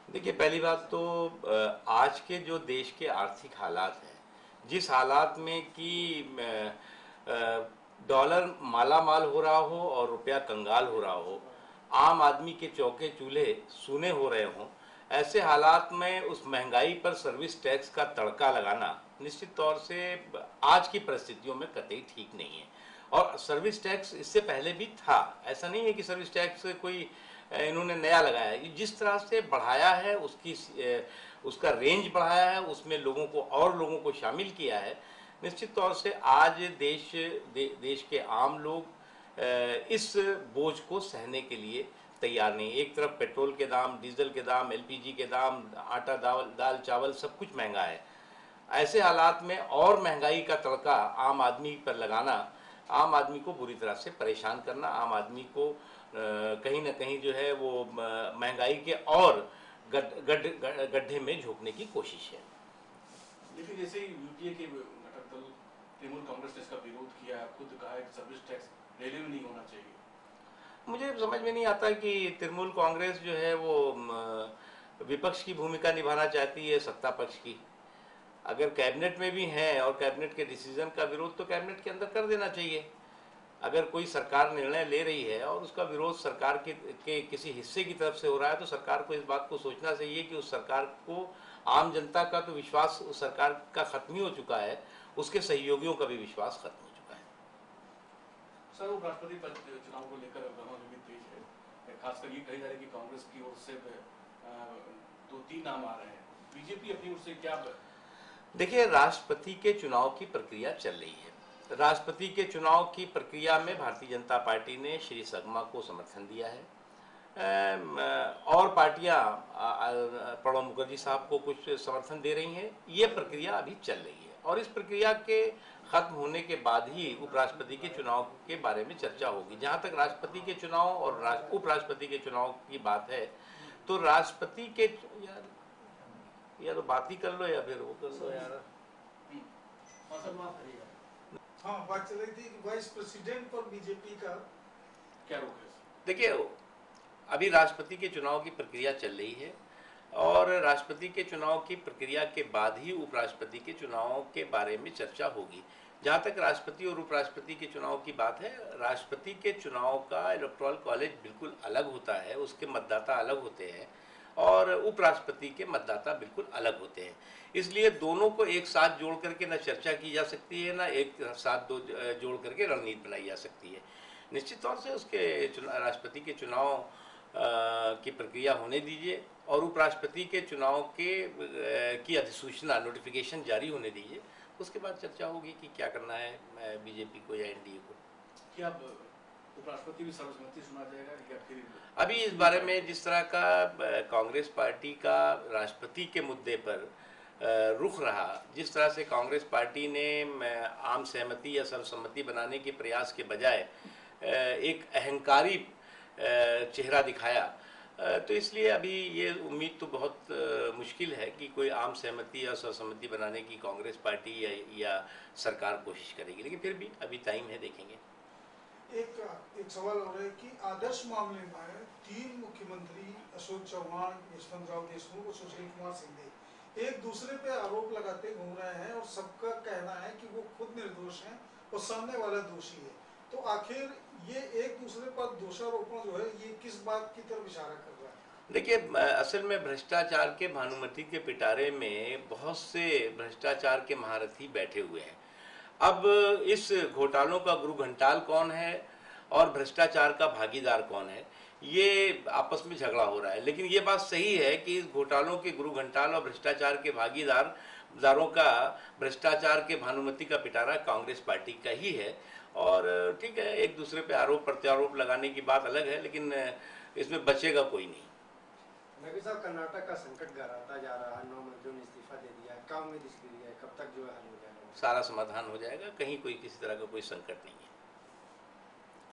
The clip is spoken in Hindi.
देखिए, पहली बात तो आज के जो देश के आर्थिक हालात हैं, जिस हालात में कि डॉलर माला माल हो रहा हो और रुपया कंगाल हो रहा हो, आम आदमी के चौके चूल्हे सूने हो रहे हों, ऐसे हालात में उस महंगाई पर सर्विस टैक्स का तड़का लगाना निश्चित तौर से आज की परिस्थितियों में कतई ठीक नहीं है। और सर्विस टैक्स इससे पहले भी था, ऐसा नहीं है कि सर्विस टैक्स कोई इन्होंने नया लगाया है। जिस तरह से बढ़ाया है उसका रेंज बढ़ाया है, उसमें लोगों को शामिल किया है। निश्चित तौर से आज देश के आम लोग इस बोझ को सहने के लिए तैयार नहीं। एक तरफ पेट्रोल के दाम, डीजल के दाम, एलपीजी के दाम, आटा दाल चावल सब कुछ महंगा है। ऐसे हालात में और महंगाई का तड़का आम आदमी पर लगाना, आम आदमी को बुरी तरह से परेशान करना, आम आदमी को कहीं ना कहीं जो है वो महंगाई के और गड्ढे में झोंकने की कोशिश है। लेकिन जैसे ही यूपीए के घटक दल तृणमूल कांग्रेस ने इसका विरोध किया है, खुद कहा है कि सर्विस टैक्स रेलवे में नहीं होना चाहिए। मुझे समझ में नहीं आता कि तृणमूल कांग्रेस जो है वो विपक्ष की भूमिका निभाना चाहती है सत्ता पक्ष की। अगर कैबिनेट में भी हैं और कैबिनेट के डिसीजन का विरोध तो कैबिनेट के अंदर कर देना चाहिए। अगर कोई सरकार निर्णय ले रही है और उसका विरोध सरकार के किसी हिस्से की तरफ से हो रहा है, तो सरकार को इस बात को सोचना चाहिए कि उस सरकार को, आम जनता का तो विश्वास उस सरकार का खत्म ही हो चुका है, उसके सहयोगियों का भी विश्वास खत्म हो चुका है। सर, उपराष्ट्रपति पद चुनाव को लेकर गहमा-गहमी तेज है। खासकर ये कही जा रही है कि कांग्रेस की ओर से 2-3 नाम आ रहे हैं। बीजेपी अपनी ओर से क्या? देखिए, राष्ट्रपति के चुनाव की प्रक्रिया चल रही है। राष्ट्रपति के चुनाव की प्रक्रिया में भारतीय जनता पार्टी ने श्री संगमा को समर्थन दिया है। और पार्टियां प्रणब मुखर्जी साहब को कुछ समर्थन दे रही हैं। ये प्रक्रिया अभी चल रही है और इस प्रक्रिया के खत्म होने के बाद ही उपराष्ट्रपति के चुनाव के बारे में चर्चा होगी। जहां तक राष्ट्रपति के चुनाव और उपराष्ट्रपति के चुनाव की बात है, तो राष्ट्रपति के यार बात ही कर लो या फिर वो कर लो यार। हाँ, बात चल रही थी कि वाइस प्रेसिडेंट पर बीजेपी का क्या रोक है? देखिए, अभी राष्ट्रपति के चुनाव की प्रक्रिया चल रही है और राष्ट्रपति के चुनाव की प्रक्रिया के बाद ही उपराष्ट्रपति के चुनाव के बारे में चर्चा होगी। जहाँ तक राष्ट्रपति और उपराष्ट्रपति के चुनाव की बात है, राष्ट्रपति के चुनाव का इलेक्टोरल कॉलेज बिल्कुल अलग होता है, उसके मतदाता अलग होते हैं और उपराष्ट्रपति के मतदाता बिल्कुल अलग होते हैं। इसलिए दोनों को एक साथ जोड़ करके न चर्चा की जा सकती है, ना एक साथ जोड़ करके रणनीति बनाई जा सकती है। निश्चित तौर से उसके राष्ट्रपति के चुनाव की प्रक्रिया होने दीजिए और उपराष्ट्रपति के चुनाव की अधिसूचना, नोटिफिकेशन जारी होने दीजिए। उसके बाद चर्चा होगी कि क्या करना है बीजेपी को या एनडीए को। क्या उपराष्ट्रपति भी सर्वसम्मति सुना जाएगा या फिर? अभी इस बारे में जिस तरह का कांग्रेस पार्टी का राष्ट्रपति के मुद्दे पर रुख रहा, जिस तरह से कांग्रेस पार्टी ने आम सहमति या सर्वसम्मति बनाने के प्रयास के बजाय एक अहंकारी चेहरा दिखाया, तो इसलिए अभी ये उम्मीद तो बहुत मुश्किल है कि कोई आम सहमति या सर्वसम्मति बनाने की कांग्रेस पार्टी या सरकार कोशिश करेगी। लेकिन फिर भी अभी टाइम है, देखेंगे। एक सवाल हो रहा है कि आदर्श मामले में 3 मुख्यमंत्री अशोक चौहान, यशवंतराव देशमुख और सुशील कुमार शिंदे एक दूसरे पे आरोप लगाते घूम रहे हैं और सबका कहना है कि वो खुद निर्दोष हैं और सामने वाला दोषी है। तो आखिर ये एक दूसरे पर दोषारोपण जो है, ये किस बात की तरफ इशारा कर रहा है? देखिए, असल में भ्रष्टाचार के भानुमति के पिटारे में बहुत से भ्रष्टाचार के महारथी बैठे हुए हैं। अब इस घोटालों का गुरु घंटाल कौन है और भ्रष्टाचार का भागीदार कौन है, ये आपस में झगड़ा हो रहा है। लेकिन ये बात सही है कि इस घोटालों के गुरु घंटाल और भ्रष्टाचार के भागीदारों का, भ्रष्टाचार के भानुमति का पिटारा कांग्रेस पार्टी का ही है। और ठीक है, एक दूसरे पे आरोप प्रत्यारोप लगाने की बात अलग है, लेकिन इसमें बचेगा कोई नहीं। नबी साहब, कर्नाटक का संकट गहराता जा रहा है, 9 मंत्रियों ने इस्तीफा दे दिया, काम में दिस है, कब तक जो है हल हो जाएगा? सारा समाधान हो जाएगा, कहीं कोई किसी तरह का कोई संकट नहीं है।